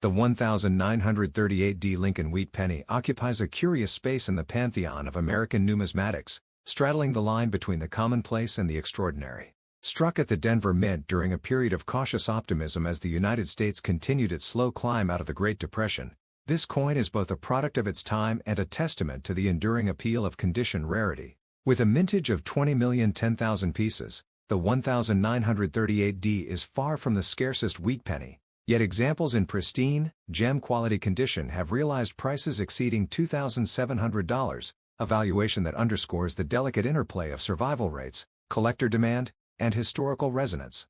The 1938D Lincoln Wheat Penny occupies a curious space in the pantheon of American numismatics, straddling the line between the commonplace and the extraordinary. Struck at the Denver Mint during a period of cautious optimism as the United States continued its slow climb out of the Great Depression, this coin is both a product of its time and a testament to the enduring appeal of condition rarity. With a mintage of 20,010,000 pieces, the 1938D is far from the scarcest wheat penny, yet examples in pristine, gem-quality condition have realized prices exceeding $2,700, a valuation that underscores the delicate interplay of survival rates, collector demand, and historical resonance.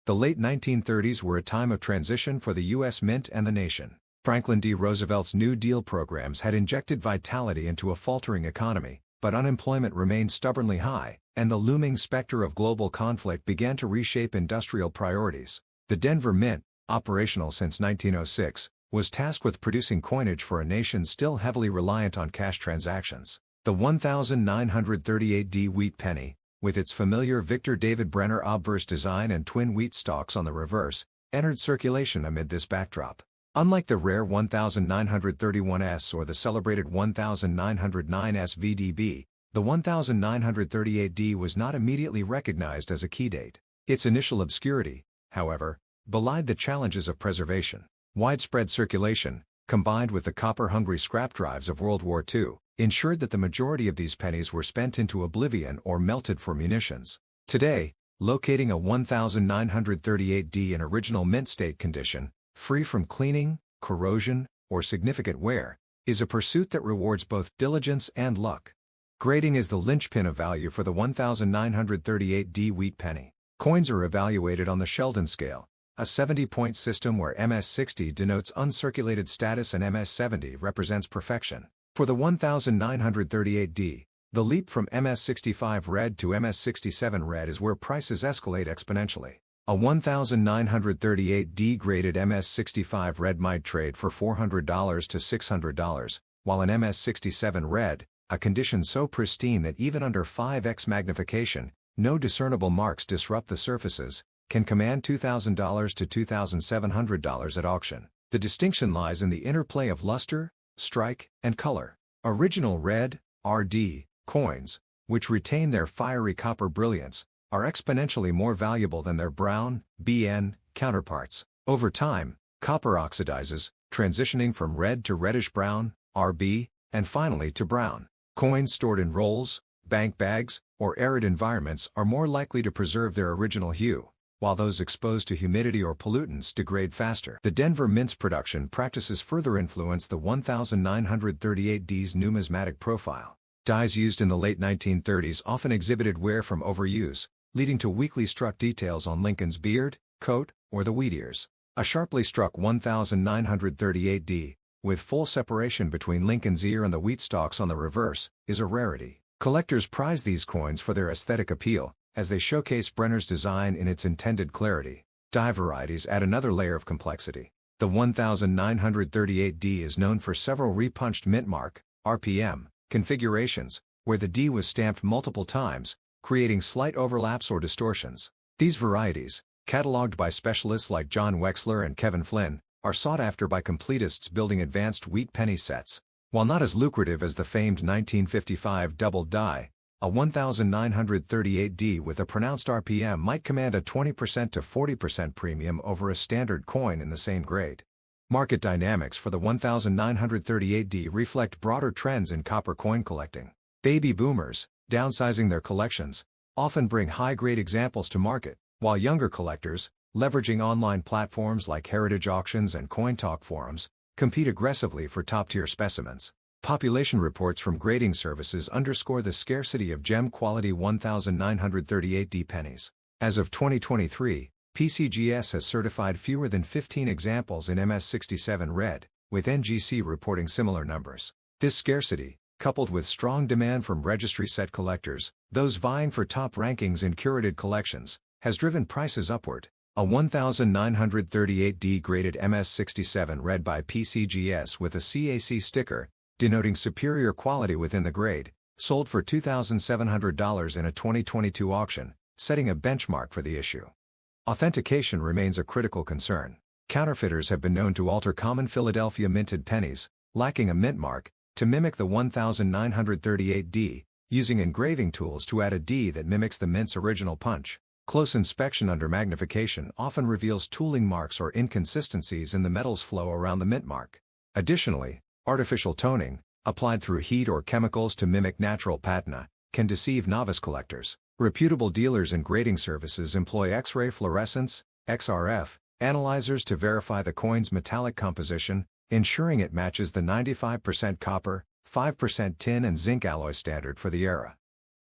The late 1930s were a time of transition for the U.S. Mint and the nation. Franklin D. Roosevelt's New Deal programs had injected vitality into a faltering economy, but unemployment remained stubbornly high, and the looming specter of global conflict began to reshape industrial priorities. The Denver Mint, operational since 1906, was tasked with producing coinage for a nation still heavily reliant on cash transactions. The 1938D Wheat Penny, with its familiar Victor David Brenner obverse design and twin wheat stalks on the reverse, entered circulation amid this backdrop. Unlike the rare 1931S or the celebrated 1909S VDB, the 1938D was not immediately recognized as a key date. Its initial obscurity, however, belied the challenges of preservation. Widespread circulation, combined with the copper-hungry scrap drives of World War II, ensured that the majority of these pennies were spent into oblivion or melted for munitions. Today, locating a 1938D in original mint state condition, free from cleaning, corrosion, or significant wear, is a pursuit that rewards both diligence and luck. Grading is the linchpin of value for the 1938D Wheat Penny. Coins are evaluated on the Sheldon scale, a 70-point system where MS60 denotes uncirculated status and MS70 represents perfection. For the 1938D, the leap from MS65 red to MS67 red is where prices escalate exponentially. A 1938D graded MS65 red might trade for $400 to $600, while an MS67 red, a condition so pristine that even under 5x magnification, no discernible marks disrupt the surfaces, can command $2,000 to $2,700 at auction. The distinction lies in the interplay of luster, strike, and color. Original red, RD, coins, which retain their fiery copper brilliance, are exponentially more valuable than their brown, BN, counterparts. Over time, copper oxidizes, transitioning from red to reddish-brown, RB, and finally to brown. Coins stored in rolls, bank bags, or arid environments are more likely to preserve their original hue, while those exposed to humidity or pollutants degrade faster. The Denver Mint's production practices further influence the 1938D's numismatic profile. Dies used in the late 1930s often exhibited wear from overuse, leading to weakly struck details on Lincoln's beard, coat, or the wheat ears. A sharply struck 1938D, with full separation between Lincoln's ear and the wheat stalks on the reverse, is a rarity. Collectors prize these coins for their aesthetic appeal, as they showcase Brenner's design in its intended clarity. Die varieties add another layer of complexity. The 1938D is known for several repunched mint mark, RPM, configurations, where the D was stamped multiple times, creating slight overlaps or distortions. These varieties, cataloged by specialists like John Wexler and Kevin Flynn, are sought after by completists building advanced wheat penny sets. While not as lucrative as the famed 1955 double die, a 1938D with a pronounced RPM might command a 20% to 40% premium over a standard coin in the same grade. Market dynamics for the 1938D reflect broader trends in copper coin collecting. Baby boomers, downsizing their collections, often bring high-grade examples to market, while younger collectors, leveraging online platforms like heritage auctions and coin talk forums, compete aggressively for top-tier specimens. Population reports from grading services underscore the scarcity of gem-quality 1938D pennies. As of 2023, PCGS has certified fewer than 15 examples in MS67 red, with NGC reporting similar numbers. This scarcity, coupled with strong demand from registry set collectors, those vying for top rankings in curated collections, has driven prices upward. A 1938D graded MS67 red by PCGS with a CAC sticker, denoting superior quality within the grade, sold for $2,700 in a 2022 auction, setting a benchmark for the issue. Authentication remains a critical concern. Counterfeiters have been known to alter common Philadelphia minted pennies, lacking a mint mark, to mimic the 1938D, using engraving tools to add a D that mimics the mint's original punch. Close inspection under magnification often reveals tooling marks or inconsistencies in the metal's flow around the mint mark. Additionally, artificial toning, applied through heat or chemicals to mimic natural patina, can deceive novice collectors. Reputable dealers in grading services employ X-ray fluorescence, XRF, analyzers to verify the coin's metallic composition, ensuring it matches the 95% copper, 5% tin and zinc alloy standard for the era.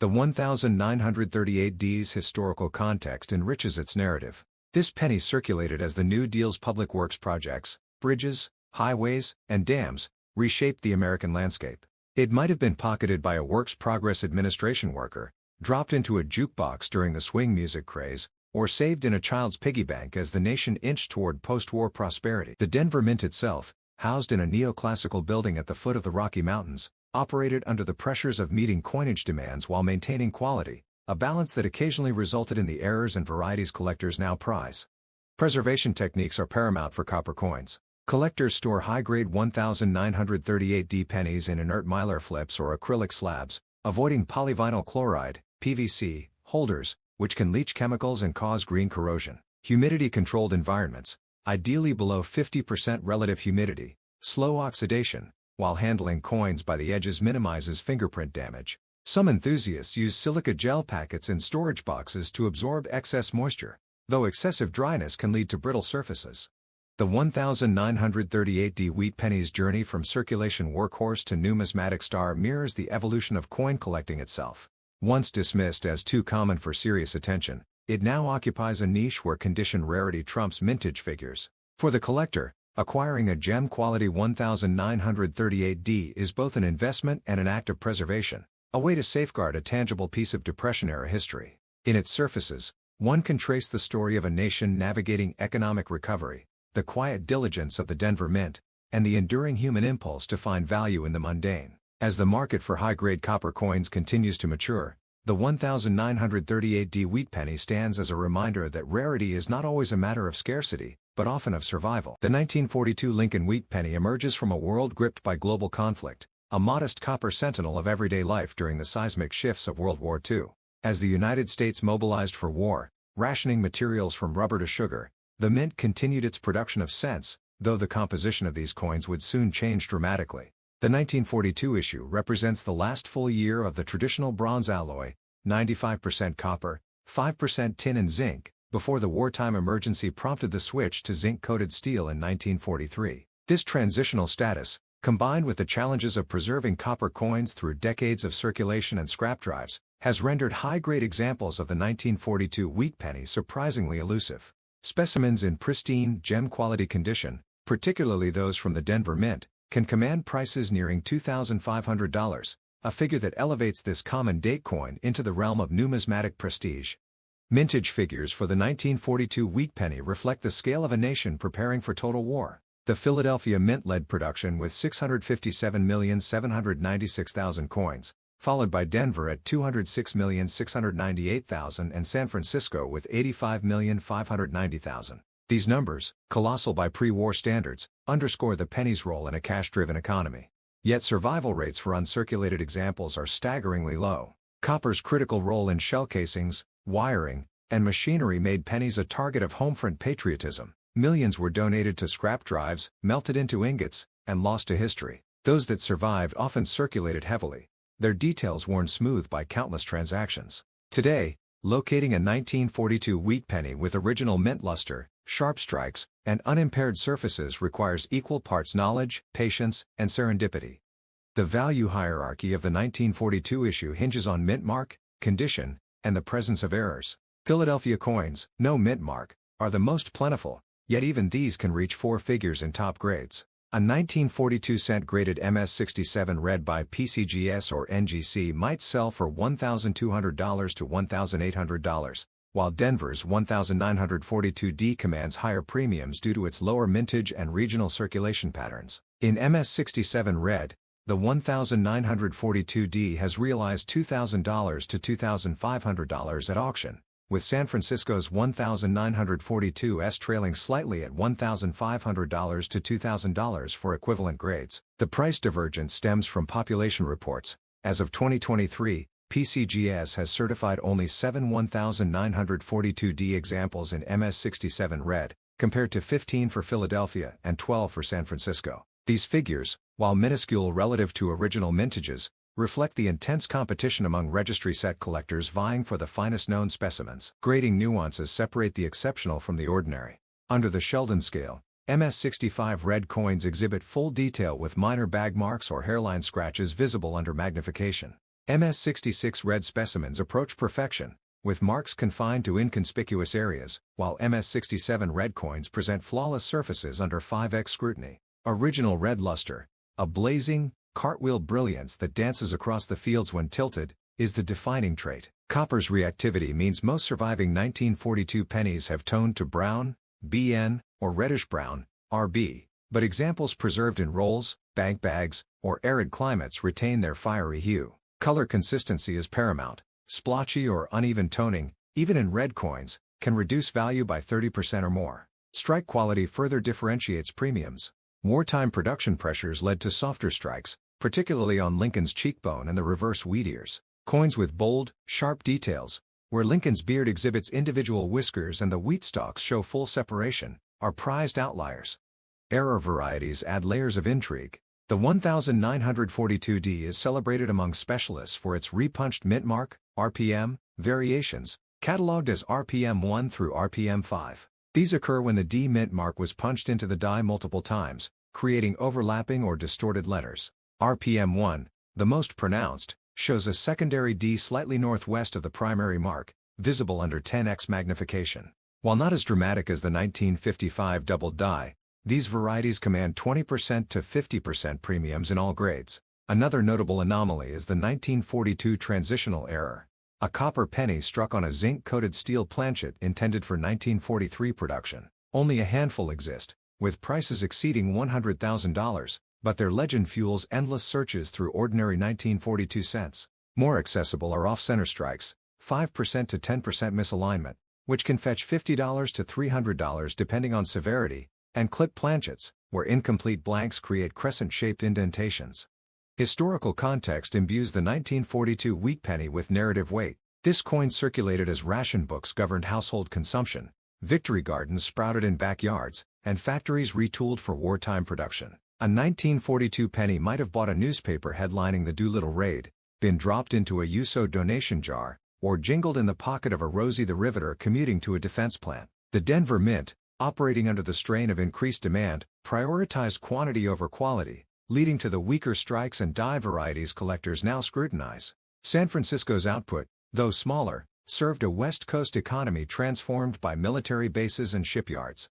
The 1938D's historical context enriches its narrative. This penny circulated as the New Deal's public works projects, bridges, highways, and dams, reshaped the American landscape. It might have been pocketed by a Works Progress Administration worker, dropped into a jukebox during the swing music craze, or saved in a child's piggy bank as the nation inched toward post-war prosperity. The Denver Mint itself, housed in a neoclassical building at the foot of the Rocky Mountains, operated under the pressures of meeting coinage demands while maintaining quality, a balance that occasionally resulted in the errors and varieties collectors now prize. Preservation techniques are paramount for copper coins. Collectors store high-grade 1938D pennies in inert mylar flips or acrylic slabs, avoiding polyvinyl chloride, PVC, holders, which can leach chemicals and cause green corrosion. Humidity-controlled environments, ideally below 50% relative humidity, slow oxidation, while handling coins by the edges minimizes fingerprint damage. Some enthusiasts use silica gel packets in storage boxes to absorb excess moisture, though excessive dryness can lead to brittle surfaces. The 1938D wheat penny's journey from circulation workhorse to numismatic star mirrors the evolution of coin collecting itself. Once dismissed as too common for serious attention, it now occupies a niche where condition rarity trumps mintage figures. For the collector, acquiring a gem-quality 1938D is both an investment and an act of preservation, a way to safeguard a tangible piece of Depression-era history. In its surfaces, one can trace the story of a nation navigating economic recovery, the quiet diligence of the Denver Mint, and the enduring human impulse to find value in the mundane. As the market for high-grade copper coins continues to mature, the 1938D wheat penny stands as a reminder that rarity is not always a matter of scarcity, but often of survival. The 1942 Lincoln wheat penny emerges from a world gripped by global conflict, a modest copper sentinel of everyday life during the seismic shifts of World War II. As the United States mobilized for war, rationing materials from rubber to sugar, the mint continued its production of cents, though the composition of these coins would soon change dramatically. The 1942 issue represents the last full year of the traditional bronze alloy, 95% copper, 5% tin and zinc, before the wartime emergency prompted the switch to zinc-coated steel in 1943. This transitional status, combined with the challenges of preserving copper coins through decades of circulation and scrap drives, has rendered high-grade examples of the 1942 wheat penny surprisingly elusive. Specimens in pristine, gem-quality condition, particularly those from the Denver Mint, can command prices nearing $2,500, a figure that elevates this common date coin into the realm of numismatic prestige. Mintage figures for the 1942 wheat penny reflect the scale of a nation preparing for total war. The Philadelphia Mint led production with 657,796,000 coins, followed by Denver at 206,698,000 and San Francisco with 85,590,000. These numbers, colossal by pre-war standards, underscore the penny's role in a cash-driven economy. Yet survival rates for uncirculated examples are staggeringly low. Copper's critical role in shell casings, wiring, and machinery made pennies a target of homefront patriotism. Millions were donated to scrap drives, melted into ingots, and lost to history. Those that survived often circulated heavily, their details worn smooth by countless transactions. Today, locating a 1942 wheat penny with original mint luster, sharp strikes, and unimpaired surfaces requires equal parts knowledge, patience, and serendipity. The value hierarchy of the 1942 issue hinges on mint mark, condition, and the presence of errors. Philadelphia coins, no mint mark, are the most plentiful, yet even these can reach four figures in top grades. A 1942 cent graded MS-67 read by PCGS or NGC might sell for $1,200 to $1,800, while Denver's 1942D commands higher premiums due to its lower mintage and regional circulation patterns. In MS-67 red, the 1942D has realized $2,000 to $2,500 at auction, with San Francisco's $1,942s trailing slightly at $1,500 to $2,000 for equivalent grades. The price divergence stems from population reports. As of 2023, PCGS has certified only 7 1942D examples in MS67 red, compared to 15 for Philadelphia and 12 for San Francisco. These figures, while minuscule relative to original mintages, reflect the intense competition among registry set collectors vying for the finest known specimens. Grading nuances separate the exceptional from the ordinary. Under the Sheldon scale, MS65 red coins exhibit full detail with minor bag marks or hairline scratches visible under magnification. MS66 red specimens approach perfection, with marks confined to inconspicuous areas, while MS67 red coins present flawless surfaces under 5x scrutiny. Original red luster, a blazing, cartwheel brilliance that dances across the fields when tilted, is the defining trait. Copper's reactivity means most surviving 1942 pennies have toned to brown, BN, or reddish-brown, RB, but examples preserved in rolls, bank bags, or arid climates retain their fiery hue. Color consistency is paramount. Splotchy or uneven toning, even in red coins, can reduce value by 30% or more. Strike quality further differentiates premiums. Wartime production pressures led to softer strikes, particularly on Lincoln's cheekbone and the reverse wheat ears. Coins with bold, sharp details, where Lincoln's beard exhibits individual whiskers and the wheat stalks show full separation, are prized outliers. Error varieties add layers of intrigue. The 1942D is celebrated among specialists for its repunched mint mark, RPM, variations, catalogued as RPM 1 through RPM 5. These occur when the D mint mark was punched into the die multiple times, creating overlapping or distorted letters. RPM 1, the most pronounced, shows a secondary D slightly northwest of the primary mark, visible under 10x magnification. While not as dramatic as the 1955 doubled die, these varieties command 20% to 50% premiums in all grades. Another notable anomaly is the 1942 transitional error, a copper penny struck on a zinc-coated steel planchet intended for 1943 production. Only a handful exist, with prices exceeding $100,000, but their legend fuels endless searches through ordinary 1942 cents. More accessible are off-center strikes, 5% to 10% misalignment, which can fetch $50 to $300 depending on severity, and clip planchets, where incomplete blanks create crescent-shaped indentations. Historical context imbues the 1942 weak penny with narrative weight. This coin circulated as ration books governed household consumption, victory gardens sprouted in backyards, and factories retooled for wartime production. A 1942 penny might have bought a newspaper headlining the Doolittle Raid, been dropped into a USO donation jar, or jingled in the pocket of a Rosie the Riveter commuting to a defense plant. The Denver Mint, operating under the strain of increased demand, prioritized quantity over quality, leading to the weaker strikes and die varieties collectors now scrutinize. San Francisco's output, though smaller, served a West Coast economy transformed by military bases and shipyards.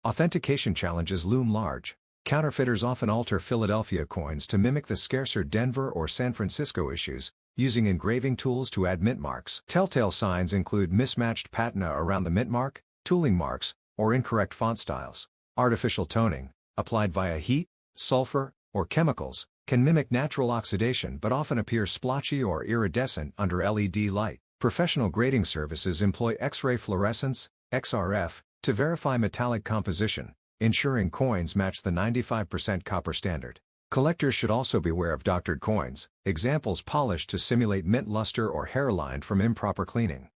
Authentication challenges loom large. Counterfeiters often alter Philadelphia coins to mimic the scarcer Denver or San Francisco issues, using engraving tools to add mint marks. Telltale signs include mismatched patina around the mint mark, tooling marks, or incorrect font styles. Artificial toning, applied via heat, sulfur, or chemicals, can mimic natural oxidation but often appear splotchy or iridescent under LED light. Professional grading services employ X-ray fluorescence, XRF, to verify metallic composition, ensuring coins match the 95% copper standard. Collectors should also beware of doctored coins, examples polished to simulate mint luster or hairline from improper cleaning.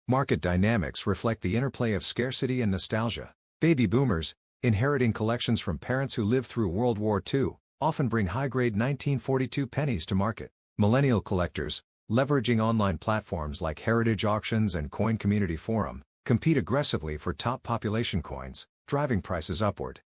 Market dynamics reflect the interplay of scarcity and nostalgia. Baby boomers, inheriting collections from parents who lived through World War II, often bring high-grade 1942 pennies to market. Millennial collectors, leveraging online platforms like Heritage Auctions and Coin Community Forum, compete aggressively for top population coins, driving prices upward.